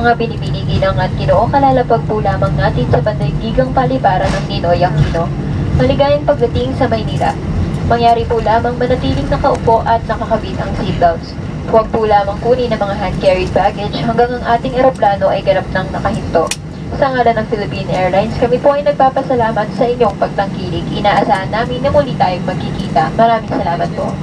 Mga binibining at Ginoo, kalalapag po lamang natin sa pandaigdigang paliparan ng Ninoy Aquino. Maligayang pagdating sa Maynila. Mangyari po lamang manatiling nakaupo at nakakabit ang seatbelts. Huwag po lamang kunin ang mga hand-carried baggage hanggang ang ating eroplano ay ganap ng nakahinto. Sa ngalan ng Philippine Airlines, kami po ay nagpapasalamat sa inyong pagtangkilik. Inaasahan namin na muli tayong magkikita. Maraming salamat po.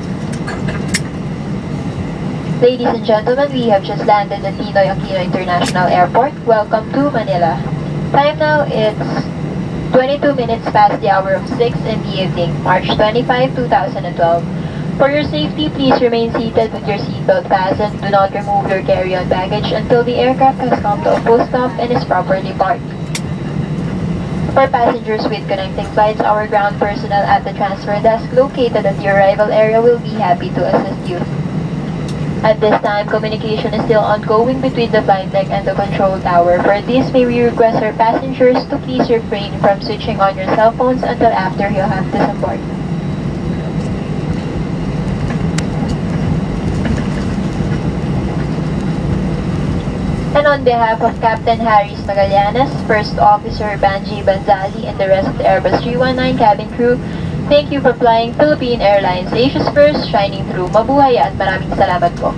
Ladies and gentlemen, we have just landed at Ninoy Aquino International Airport. Welcome to Manila. Time now, it's 22 minutes past the hour of 6 in the evening, March 25, 2012. For your safety, please remain seated with your seatbelt fastened. Do not remove your carry-on baggage until the aircraft has come to a full stop and is properly parked. For passengers with connecting flights, our ground personnel at the transfer desk located at the arrival area will be happy to assist you. At this time, communication is still ongoing between the flight deck and the control tower. For this, may we request our passengers to please refrain from switching on your cell phones until after you have disembarked. And on behalf of Captain Harris Magallanes, First Officer Banji Banzali, and the rest of the Airbus 319 cabin crew, thank you for flying Philippine Airlines, Asia's first shining through. Mabuhay at maraming salamat po.